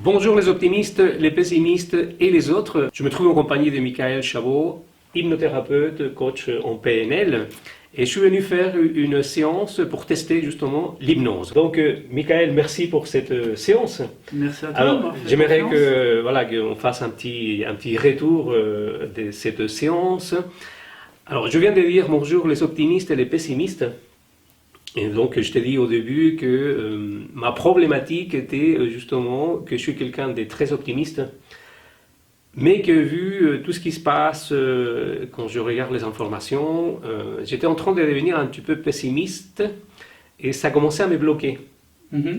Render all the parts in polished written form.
Bonjour les optimistes, les pessimistes et les autres. Je me trouve en compagnie de Michael Chabot, hypnothérapeute, coach en PNL. Et je suis venu faire une séance pour tester justement l'hypnose. Donc, Michael, merci pour cette séance. Merci à toi. Alors, j'aimerais qu'on fasse un petit retour de cette séance. Alors, je viens de dire bonjour les optimistes et les pessimistes. Et donc, je t'ai dit au début que ma problématique était justement que je suis quelqu'un de très optimiste, mais que vu tout ce qui se passe quand je regarde les informations, j'étais en train de devenir un petit peu pessimiste et ça commençait à me bloquer.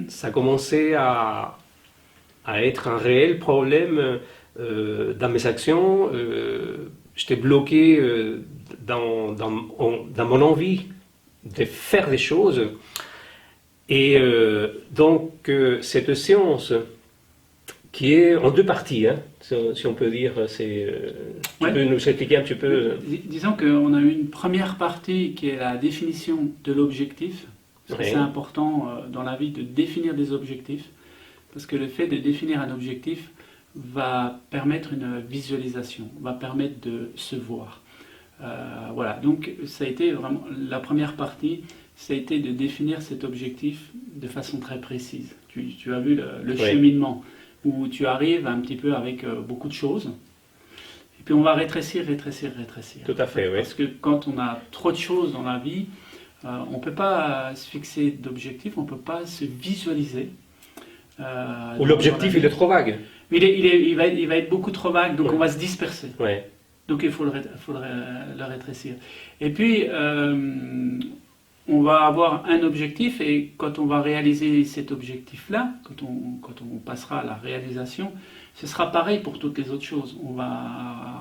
Ça commençait à être un réel problème dans mes actions. J'étais bloqué dans mon envie de faire des choses. Et donc, cette séance, qui est en deux parties, hein, si on peut dire, tu peux nous expliquer un petit peu Disons qu'on a eu une première partie qui est la définition de l'objectif. C'est important dans la vie de définir des objectifs, parce que le fait de définir un objectif va permettre une visualisation, va permettre de se voir. Voilà, donc ça a été vraiment la première partie, ça a été de définir cet objectif de façon très précise. Tu as vu le cheminement où tu arrives un petit peu avec beaucoup de choses, et puis on va rétrécir. Tout à fait, oui. Parce que quand on a trop de choses dans la vie, on ne peut pas se fixer d'objectif, on ne peut pas se visualiser. Ou l'objectif il est trop vague. Il va être beaucoup trop vague, donc on va se disperser. Ouais. Donc il faut le rétrécir. Et puis, on va avoir un objectif, et quand on va réaliser cet objectif-là, quand on passera à la réalisation, ce sera pareil pour toutes les autres choses. On va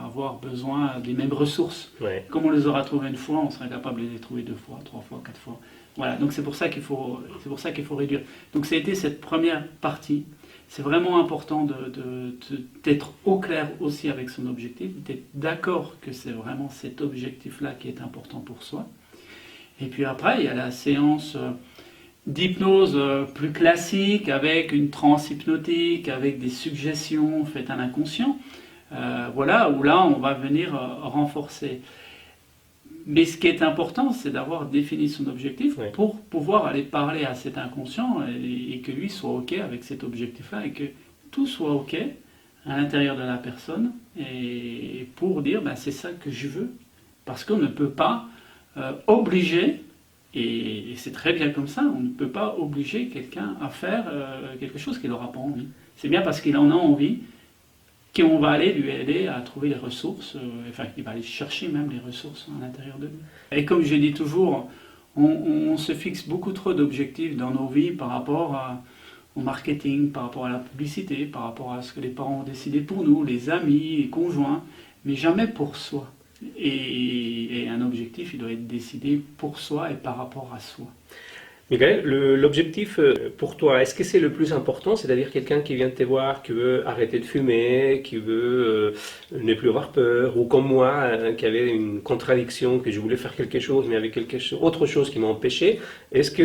avoir besoin des mêmes ressources. Ouais. Comme on les aura trouvées une fois, on sera capable de les trouver 2 fois, 3 fois, 4 fois. Voilà, donc c'est pour ça qu'il faut réduire. Donc ça a été cette première partie. C'est vraiment important d'être au clair aussi avec son objectif, d'être d'accord que c'est vraiment cet objectif-là qui est important pour soi. Et puis après, il y a la séance d'hypnose plus classique, avec une transe hypnotique, avec des suggestions faites à l'inconscient. Voilà, où là, on va venir renforcer. Mais ce qui est important, c'est d'avoir défini son objectif pour pouvoir aller parler à cet inconscient et que lui soit OK avec cet objectif-là et que tout soit OK à l'intérieur de la personne et pour dire c'est ça que je veux. Parce qu'on ne peut pas obliger, et c'est très bien comme ça, on ne peut pas obliger quelqu'un à faire quelque chose qu'il n'aura pas envie. C'est bien parce qu'il en a envie qu'on va aller lui aider à trouver les ressources, il va aller chercher même les ressources à l'intérieur de lui. Et comme je dis toujours, on se fixe beaucoup trop d'objectifs dans nos vies par rapport au marketing, par rapport à la publicité, par rapport à ce que les parents ont décidé pour nous, les amis, les conjoints, mais jamais pour soi. Et un objectif, il doit être décidé pour soi et par rapport à soi. Michael, l'objectif pour toi, est-ce que c'est le plus important? C'est-à-dire quelqu'un qui vient te voir, qui veut arrêter de fumer, qui veut ne plus avoir peur, ou comme moi, qui avait une contradiction, que je voulais faire quelque chose, mais avec autre chose qui m'a empêché. Est-ce que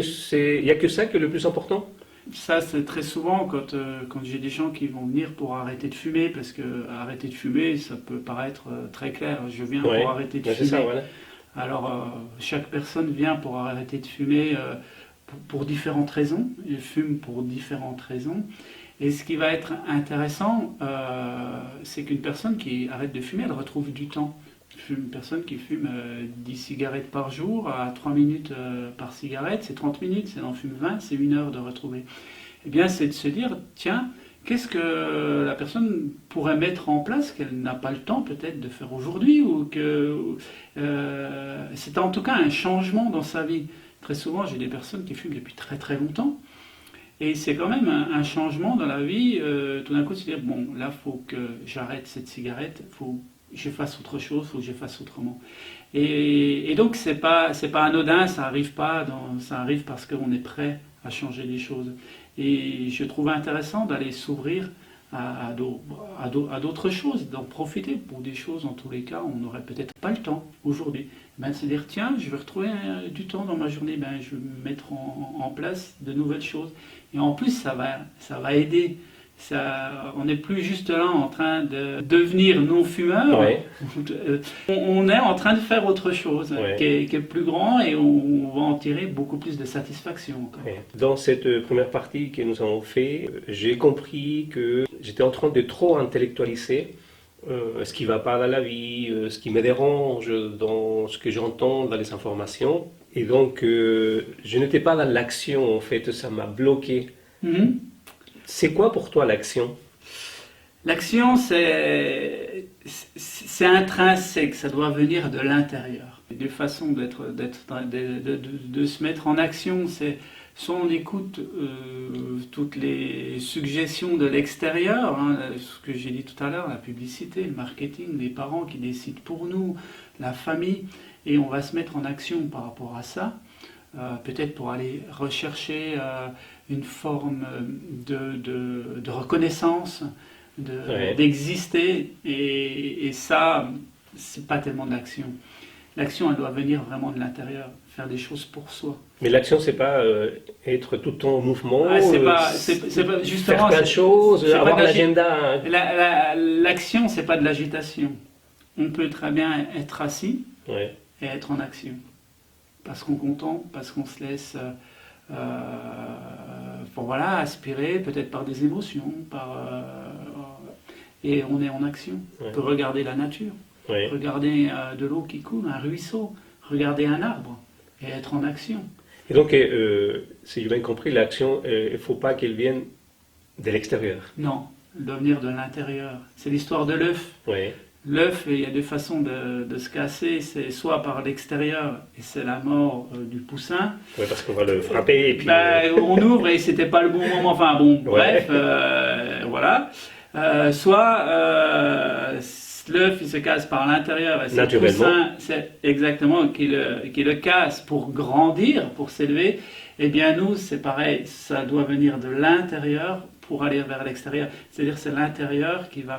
il n'y a que ça qui est le plus important? Ça, c'est très souvent quand j'ai des gens qui vont venir pour arrêter de fumer, parce que arrêter de fumer, ça peut paraître très clair. Je viens pour arrêter de fumer. Ça, voilà. Alors, chaque personne vient pour arrêter de fumer pour différentes raisons. Il fume pour différentes raisons. Et ce qui va être intéressant, c'est qu'une personne qui arrête de fumer, elle retrouve du temps. Une personne qui fume 10 cigarettes par jour, à 3 minutes par cigarette, c'est 30 minutes, si elle en fume 20, c'est 1 heure de retrouver. Eh bien, c'est de se dire, tiens, qu'est-ce que la personne pourrait mettre en place qu'elle n'a pas le temps peut-être de faire aujourd'hui, ou que c'est en tout cas un changement dans sa vie. Très souvent, j'ai des personnes qui fument depuis très très longtemps, et c'est quand même un changement dans la vie. Tout d'un coup, se dire, bon, là, il faut que j'arrête cette cigarette, il faut que je fasse autre chose, il faut que je fasse autrement. Et donc, c'est pas anodin, ça arrive parce qu'on est prêt à changer les choses. Et je trouve intéressant d'aller s'ouvrir à d'autres choses, d'en profiter. Pour des choses, en tous les cas, on n'aurait peut-être pas le temps aujourd'hui. Ben, c'est dire, tiens, je vais retrouver du temps dans ma journée, ben, je vais mettre en place de nouvelles choses. Et en plus, ça va aider. On n'est plus juste là en train de devenir non-fumeur. Ouais. On est en train de faire autre chose Ouais. qui est plus grand et on va en tirer beaucoup plus de satisfaction encore. Ouais. Dans cette première partie que nous avons fait, j'ai compris que j'étais en train de trop intellectualiser ce qui ne va pas dans la vie, ce qui me dérange dans ce que j'entends dans les informations. Et donc, je n'étais pas dans l'action, en fait, ça m'a bloqué. Mhm. C'est quoi pour toi l'action? L'action, c'est intrinsèque, ça doit venir de l'intérieur. Des façons de se mettre en action, c'est soit on écoute toutes les suggestions de l'extérieur, hein, ce que j'ai dit tout à l'heure, la publicité, le marketing, les parents qui décident pour nous, la famille, et on va se mettre en action par rapport à ça, peut-être pour aller rechercher une forme de reconnaissance, Ouais. d'exister, et ça, c'est pas tellement de l'action. L'action, elle doit venir vraiment de l'intérieur, faire des choses pour soi. Mais l'action, c'est pas être tout le temps en mouvement, Ah, c'est pas justement, faire plein de choses, c'est pas avoir de l'agenda. l'action, c'est pas de l'agitation. On peut très bien être assis Ouais. et être en action. Parce qu'on contemple, parce qu'on se laisse voilà, aspirer peut-être par des émotions, et on est en action. Ouais. On peut regarder la nature, Ouais. regarder de l'eau qui coule, un ruisseau, regarder un arbre et être en action. Et donc, si j'ai bien compris, l'action, il ne faut pas qu'elle vienne de l'extérieur. Non, elle doit venir de l'intérieur. C'est l'histoire de l'œuf. Ouais. L'œuf, il y a deux façons de se casser, c'est soit par l'extérieur, et c'est la mort du poussin. Ouais, parce qu'on va le frapper et puis. On ouvre et c'était pas le bon moment. Enfin bon, Ouais. bref, voilà. Soit l'œuf, il se casse par l'intérieur, et c'est le Naturellement. poussin, c'est exactement qui le casse pour grandir, pour s'élever. Eh bien nous, c'est pareil, ça doit venir de l'intérieur pour aller vers l'extérieur. C'est-à-dire c'est l'intérieur qui va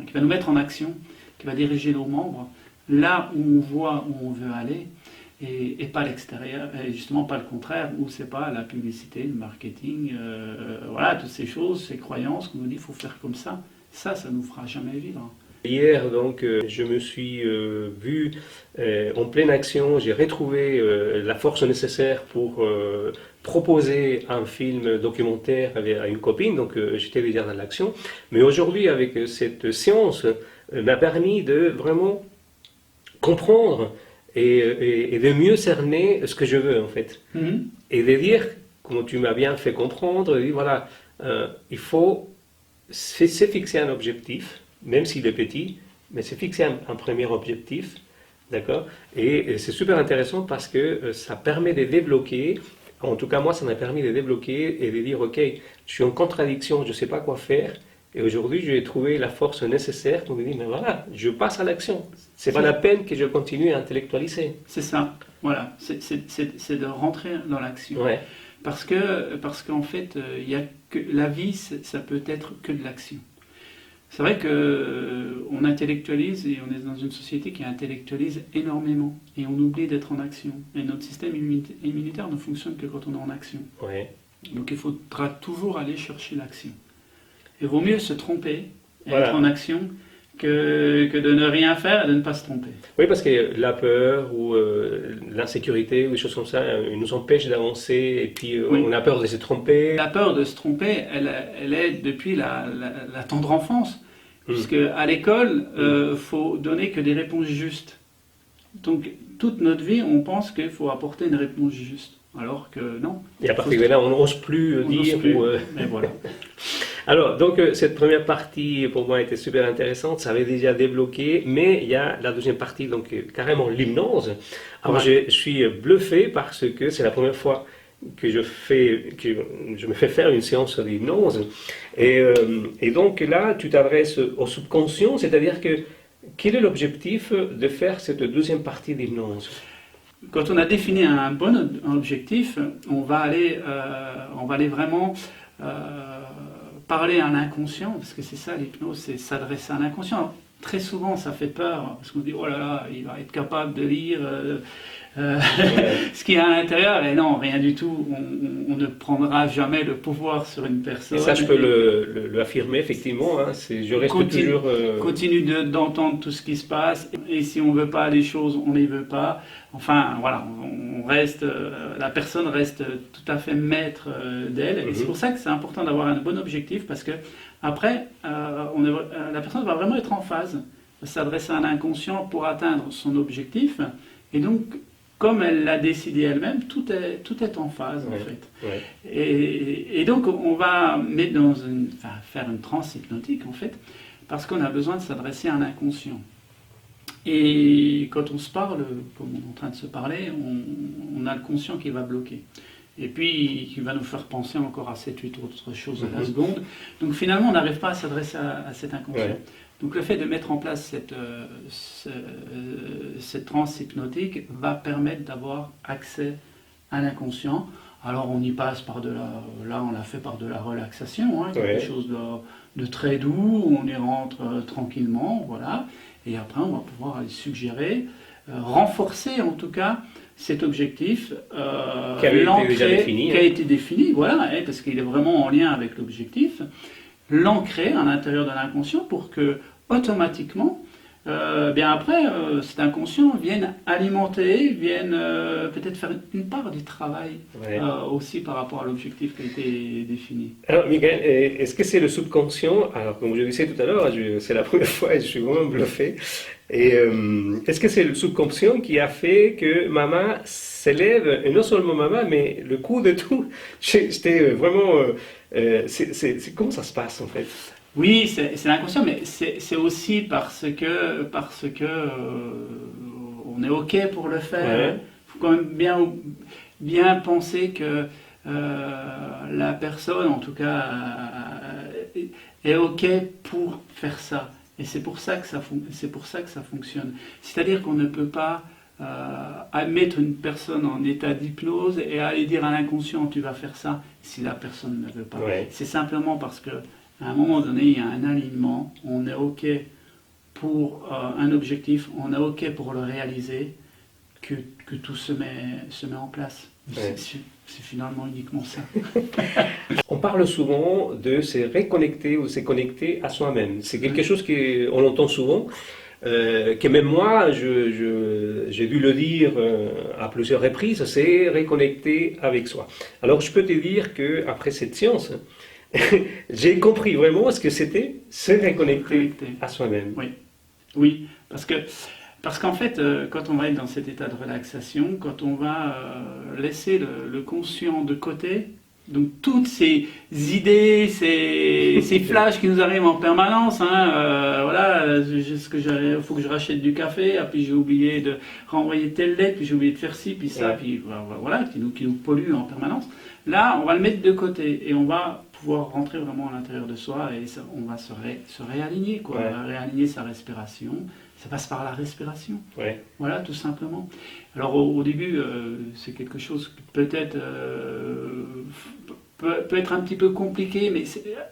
qui va nous mettre en action, qui va diriger nos membres là où on voit où on veut aller, et pas l'extérieur, et justement pas le contraire, où c'est pas la publicité, le marketing, voilà, toutes ces choses, ces croyances qu'on nous dit il faut faire comme ça. Ça nous fera jamais vivre. Hier, donc, je me suis vu en pleine action. J'ai retrouvé la force nécessaire pour proposer un film documentaire à une copine. Donc, j'étais déjà dans l'action. Mais aujourd'hui, avec cette séance, m'a permis de vraiment comprendre et de mieux cerner ce que je veux, en fait. Mm-hmm. Et de dire, comme tu m'as bien fait comprendre, de dire, voilà, il faut se fixer un objectif, même s'il est petit, mais c'est fixer un premier objectif, d'accord? Et c'est super intéressant parce que ça permet de débloquer, en tout cas moi ça m'a permis de débloquer et de dire ok, je suis en contradiction, je ne sais pas quoi faire, et aujourd'hui j'ai trouvé la force nécessaire pour me dire mais voilà, je passe à l'action. C'est pas la peine que je continue à intellectualiser. C'est ça, voilà, c'est de rentrer dans l'action. Ouais. Parce qu'en fait, il y a que la vie, ça peut être que de l'action. C'est vrai qu'on intellectualise et on est dans une société qui intellectualise énormément et on oublie d'être en action. Et notre système immunitaire ne fonctionne que quand on est en action. Ouais. Donc il faudra toujours aller chercher l'action. Il vaut mieux se tromper et Voilà. être en action que de ne rien faire et de ne pas se tromper. Oui, parce que la peur ou l'insécurité ou des choses comme ça nous empêchent d'avancer et puis Oui. on a peur de se tromper. La peur de se tromper, elle est depuis la tendre enfance. Puisque à l'école, faut donner que des réponses justes. Donc toute notre vie, on pense qu'il faut apporter une réponse juste. Alors que non. Et à partir de là, on n'ose plus On dire. n'ose plus. Ou, Mais voilà. Alors, donc cette première partie pour moi était super intéressante, ça avait déjà débloqué, mais il y a la deuxième partie, donc carrément l'hypnose. Alors Ouais. je suis bluffé parce que c'est la première fois que je me fais faire une séance d'hypnose. Et donc là, tu t'adresses au subconscient, c'est-à-dire que quel est l'objectif de faire cette deuxième partie d'hypnose? Quand on a défini un bon objectif, on va aller vraiment parler à l'inconscient, parce que c'est ça l'hypnose, c'est s'adresser à l'inconscient. Alors, très souvent, ça fait peur, parce qu'on dit, oh là là, il va être capable de lire ce qu'il y a à l'intérieur. Et non, rien du tout. On ne prendra jamais le pouvoir sur une personne. Et ça, je peux l'affirmer, effectivement. Hein, je reste toujours... Continue d'entendre tout ce qui se passe. Et si on ne veut pas les choses, on ne les veut pas. Enfin, voilà, la personne reste tout à fait maître d'elle. Et c'est pour ça que c'est important d'avoir un bon objectif, parce que après, la personne va vraiment être en phase, s'adresser à l'inconscient pour atteindre son objectif. Et donc, comme elle l'a décidé elle-même, tout est en phase, en fait. Ouais. Et donc, on va faire une transe hypnotique, en fait, parce qu'on a besoin de s'adresser à l'inconscient. Et quand on se parle, comme on est en train de se parler, on a le conscient qui va bloquer. Et puis, qui va nous faire penser encore à 7-8 autres choses à la seconde. Donc, finalement, on n'arrive pas à s'adresser à cet inconscient. Ouais. Donc le fait de mettre en place cette transe hypnotique va permettre d'avoir accès à l'inconscient. Alors on y passe là on l'a fait par de la relaxation, hein, quelque chose de très doux, on y rentre tranquillement, voilà. Et après on va pouvoir aller suggérer, renforcer en tout cas cet objectif qui a été défini, voilà, hein, parce qu'il est vraiment en lien avec l'objectif. L'ancrer à l'intérieur de l'inconscient pour que automatiquement, bien après, cet inconscient vienne alimenter, vienne peut-être faire une part du travail aussi par rapport à l'objectif qui a été défini. Alors, Miguel, est-ce que c'est le subconscient? Alors, comme je le disais tout à l'heure, c'est la première fois et je suis vraiment bluffé. Et est-ce que c'est le subconscient qui a fait que maman s'élève, et non seulement maman, mais le coup de tout, j'étais vraiment... comment ça se passe en fait? Oui, c'est l'inconscient, mais c'est aussi parce que on est OK pour le faire. Il faut quand même bien penser que la personne, en tout cas, est OK pour faire ça. Et c'est pour ça que ça fonctionne. C'est-à-dire qu'on ne peut pas mettre une personne en état d'hypnose et aller dire à l'inconscient tu vas faire ça si la personne ne veut pas. C'est simplement parce que à un moment donné il y a un alignement, on est OK pour un objectif, on est OK pour le réaliser, que tout se met en place. C'est finalement uniquement ça. On parle souvent de se reconnecter ou se connecter à soi-même. C'est quelque chose qu'on entend souvent. Que même moi, j'ai dû le dire à plusieurs reprises, c'est reconnecter avec soi. Alors je peux te dire qu'après cette séance, j'ai compris vraiment ce que c'était se reconnecter à soi-même. Oui, parce qu'en fait, quand on va être dans cet état de relaxation, quand on va laisser le conscient de côté, donc toutes ces idées, ces flashs qui nous arrivent en permanence, voilà, il faut que je rachète du café, puis j'ai oublié de renvoyer telle lettre, puis j'ai oublié de faire ci, puis ça, puis voilà, qui nous polluent en permanence. Là, on va le mettre de côté et on va pouvoir rentrer vraiment à l'intérieur de soi et on va se réaligner, quoi. On va réaligner sa respiration. Ça passe par la respiration. Voilà, tout simplement. Alors au début, c'est quelque chose qui peut-être peut être un petit peu compliqué mais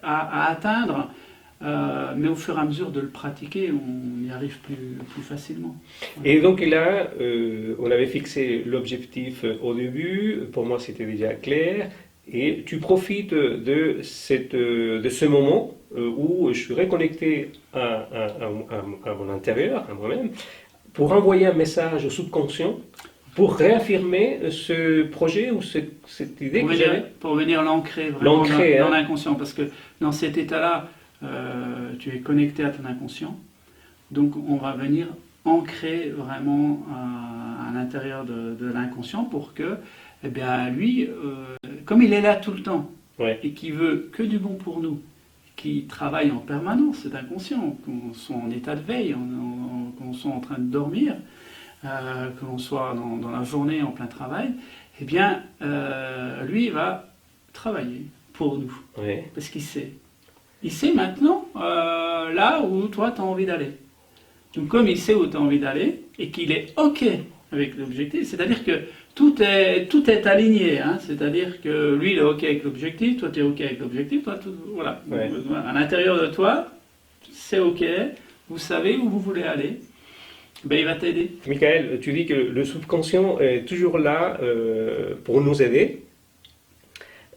à atteindre, mais au fur et à mesure de le pratiquer, on y arrive plus facilement. Voilà. Et donc là, on avait fixé l'objectif au début, pour moi c'était déjà clair, et tu profites de ce moment où je suis reconnecté à mon intérieur, à moi-même, pour envoyer un message au subconscient, pour réaffirmer ce projet ou cette idée que j'avais. Pour venir l'ancrer vraiment dans l'inconscient, parce que dans cet état-là, tu es connecté à ton inconscient, donc on va venir ancrer vraiment à l'intérieur de l'inconscient pour que, eh bien, lui, comme il est là tout le temps, et qui veut que du bon pour nous, qui travaille en permanence, cet inconscient, qu'on soit en état de veille, qu'on soit en train de dormir, que l'on soit dans la journée en plein travail, eh bien, lui, il va travailler pour nous, parce qu'il sait. Il sait maintenant là où toi, tu as envie d'aller. Donc, comme il sait où tu as envie d'aller, et qu'il est OK avec l'objectif. C'est-à-dire que tout est aligné. Hein. C'est-à-dire que lui, il est OK avec l'objectif, toi, tu es OK avec l'objectif. Voilà. Ouais. À l'intérieur de toi, c'est OK, vous savez où vous voulez aller, ben, il va t'aider. Michael, tu dis que le subconscient est toujours là pour nous aider.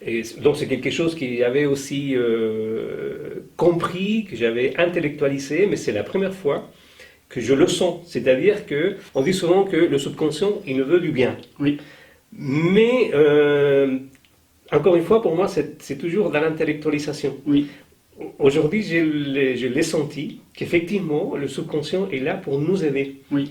Et donc c'est quelque chose que j'avais aussi compris, que j'avais intellectualisé, mais c'est la première fois que je le sens. C'est-à-dire que on dit souvent que le subconscient, il nous veut du bien. Oui. Mais encore une fois, pour moi, c'est toujours dans l'intellectualisation. Oui. Aujourd'hui, je l'ai senti qu'effectivement, le subconscient est là pour nous aider. Oui.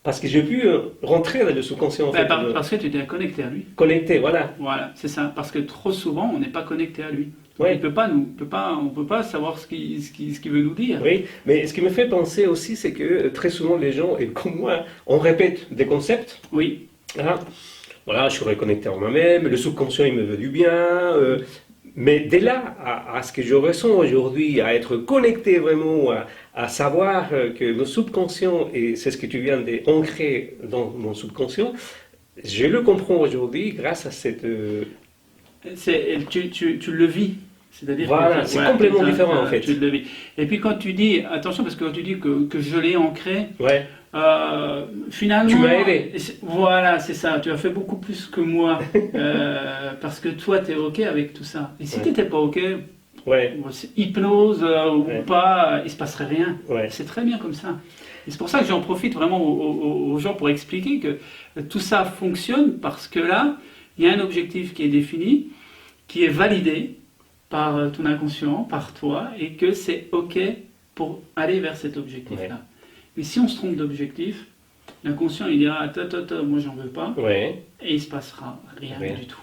Parce que j'ai pu rentrer dans le subconscient, en fait, Parce que tu t'es connecté à lui. connecté, voilà. Voilà, c'est ça. Parce que trop souvent, on n'est pas connecté à lui. Donc, Ouais. on peut pas savoir ce qu'il veut nous dire. Oui, mais ce qui me fait penser aussi, c'est que très souvent les gens, et comme moi, on répète des concepts. Oui. Hein. Voilà, je suis reconnecté en moi-même, le subconscient il me veut du bien. Mais dès là, à ce que je ressens aujourd'hui, à être connecté vraiment, à savoir que mon subconscient, et c'est ce que tu viens d'ancrer dans mon subconscient, je le comprends aujourd'hui grâce à cette... Tu le vis. C'est-à-dire Voilà, c'est complètement différent en fait. Tu le vis. Et puis quand tu dis, attention, parce que quand tu dis que je l'ai ancré, Ouais, finalement, tu m'as aidé. Voilà, c'est ça. Tu as fait beaucoup plus que moi, parce que toi, tu es OK avec tout ça. Et si Ouais. tu n'étais pas OK, ouais, hypnose ou Ouais. pas, il se passerait rien. ouais. C'est très bien comme ça. Et c'est pour ça que j'en profite vraiment aux gens pour expliquer que tout ça fonctionne parce que là, il y a un objectif qui est défini, qui est validé par ton inconscient, par toi, et que c'est OK pour aller vers cet objectif-là. Ouais. Mais si on se trompe d'objectif, l'inconscient il dira attends, moi j'en veux pas, Ouais. et il se passera rien Rien. du tout.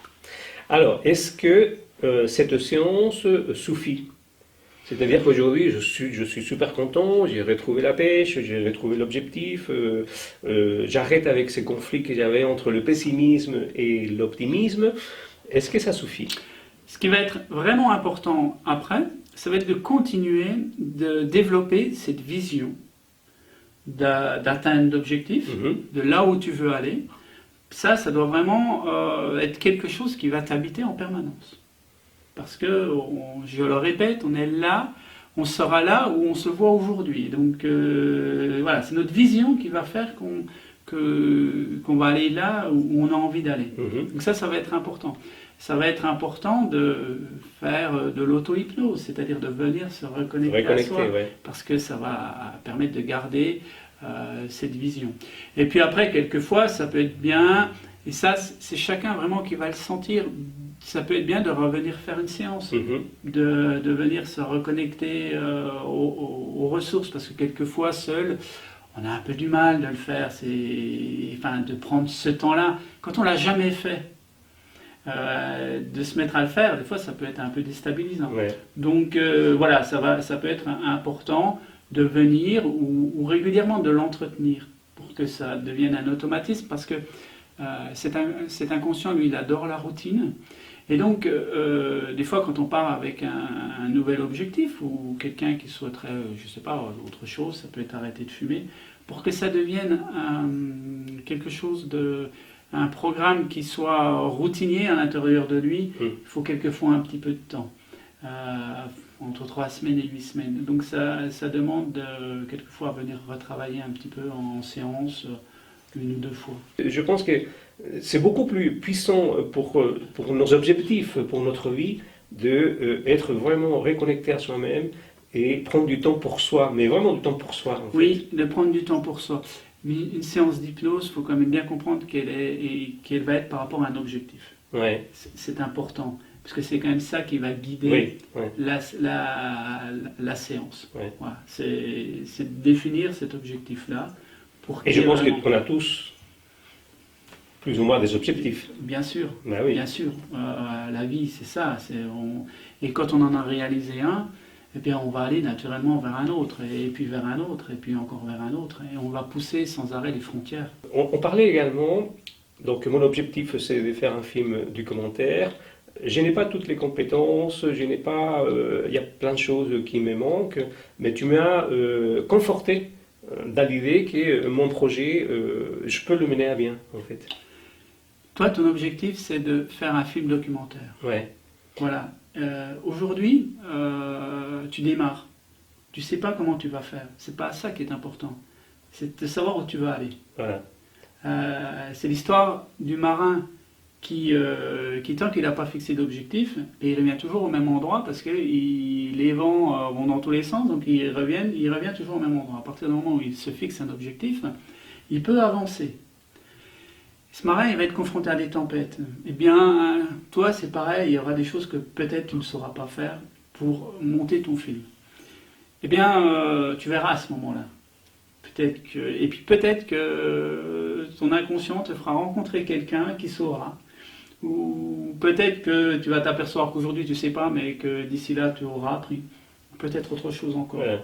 Alors, est-ce que cette séance suffit? C'est-à-dire qu'aujourd'hui, je suis super content, j'ai retrouvé la pêche, j'ai retrouvé l'objectif, j'arrête avec ces conflits que j'avais entre le pessimisme et l'optimisme. Est-ce que ça suffit? Ce qui va être vraiment important après, ça va être de continuer de développer cette vision d'atteindre l'objectif, Mhm. de là où tu veux aller. Ça doit vraiment être quelque chose qui va t'habiter en permanence. Parce que, je le répète, on est là, on sera là où on se voit aujourd'hui. Donc voilà, c'est notre vision qui va faire qu'on va aller là où on a envie d'aller. Mhm. Donc ça va être important. Ça va être important de faire de l'auto-hypnose, c'est-à-dire de venir se reconnecter à Reconnecter, soi, ouais. parce que ça va permettre de garder cette vision. Et puis après, quelquefois, ça peut être bien, et ça, c'est chacun vraiment qui va le sentir, ça peut être bien de revenir faire une séance, Mhm. de venir se reconnecter aux ressources, parce que quelquefois, seul, on a un peu du mal de le faire, enfin, de prendre ce temps-là. Quand on l'a jamais fait, de se mettre à le faire, des fois ça peut être un peu déstabilisant. Ouais. Donc voilà, ça peut être important de venir ou régulièrement de l'entretenir pour que ça devienne un automatisme parce que cet inconscient, lui, il adore la routine. Et donc, des fois, quand on part avec un nouvel objectif ou quelqu'un qui souhaiterait, je sais pas, autre chose, ça peut être arrêter de fumer, pour que ça devienne quelque chose un programme qui soit routinier à l'intérieur de lui, il faut quelquefois un petit peu de temps, entre 3 semaines et 8 semaines. Donc ça demande quelquefois à venir retravailler un petit peu en séance, 1 ou 2 fois. Je pense que c'est beaucoup plus puissant pour nos objectifs, pour notre vie, d'être vraiment reconnecté à soi-même et prendre du temps pour soi, mais vraiment du temps pour soi. En fait. Oui, de prendre du temps pour soi. Mais une séance d'hypnose, il faut quand même bien comprendre qu'elle va être par rapport à un objectif. Ouais. C'est important, parce que c'est quand même ça qui va guider Oui, ouais. la séance. Ouais. Voilà. C'est de définir cet objectif-là. Et je pense qu'on a tous plus ou moins des objectifs. Bien sûr, Bah oui. bien sûr. La vie, c'est ça. Et quand on en a réalisé un, eh bien, on va aller naturellement vers un autre, et puis vers un autre, et puis encore vers un autre. Et on va pousser sans arrêt les frontières. On parlait également, donc mon objectif c'est de faire un film du commentaire. Je n'ai pas toutes les compétences, je n'ai pas, il y a plein de choses qui me manquent, mais tu m'as conforté dans l'idée que mon projet, je peux le mener à bien, en fait. Toi, ton objectif, c'est de faire un film documentaire. Ouais, Voilà. Aujourd'hui, tu démarres. Tu sais pas comment tu vas faire. C'est pas ça qui est important. C'est de savoir où tu vas aller. voilà. C'est l'histoire du marin qui tant qu'il n'a pas fixé d'objectif, et il revient toujours au même endroit parce que les vents vont dans tous les sens, donc il revient toujours au même endroit. À partir du moment où il se fixe un objectif, il peut avancer. Ce marin, il va être confronté à des tempêtes. Eh bien, toi, c'est pareil, il y aura des choses que peut-être tu ne sauras pas faire pour monter ton film. Eh bien, tu verras à ce moment-là. Et puis peut-être que ton inconscient te fera rencontrer quelqu'un qui saura. Ou peut-être que tu vas t'apercevoir qu'aujourd'hui tu ne sais pas, mais que d'ici là tu auras appris. Peut-être autre chose encore. Ouais.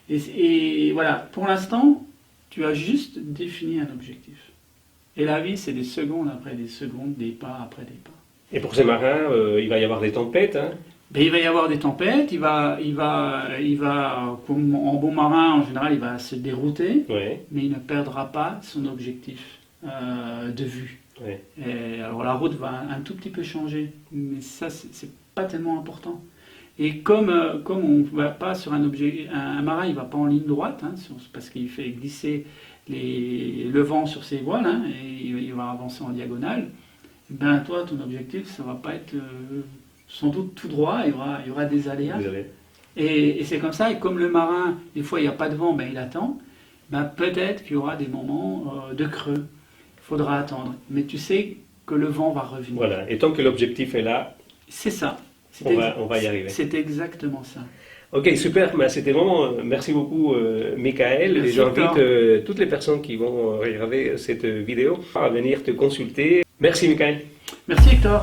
Et voilà, pour l'instant, tu as juste défini un objectif. Et la vie, c'est des secondes après des secondes, des pas après des pas. Et pour ces marins, il va y avoir des tempêtes, hein. Ben, il va y avoir des tempêtes, il va, comme en bon marin, en général, il va se dérouter, Ouais, mais il ne perdra pas son objectif de vue. ouais. Et alors la route va un tout petit peu changer, mais ça, c'est pas tellement important. Et comme on ne va pas sur un objet, un marin, il ne va pas en ligne droite, hein, parce qu'il fait glisser le vent sur ses voiles, hein, et il va avancer en diagonale, ben toi, ton objectif, ça ne va pas être sans doute tout droit, il y aura des aléas. Désolé. Et c'est comme ça, et comme le marin, des fois il n'y a pas de vent, ben il attend, ben peut-être qu'il y aura des moments de creux, il faudra attendre. Mais tu sais que le vent va revenir. Voilà, et tant que l'objectif est là, C'est ça. on va y arriver. C'est exactement ça. Ok, super, mais c'était vraiment, merci beaucoup Michael. Merci, Et j'invite Hector. toutes les personnes qui vont regarder cette vidéo à venir te consulter. Merci Michael. Merci Hector.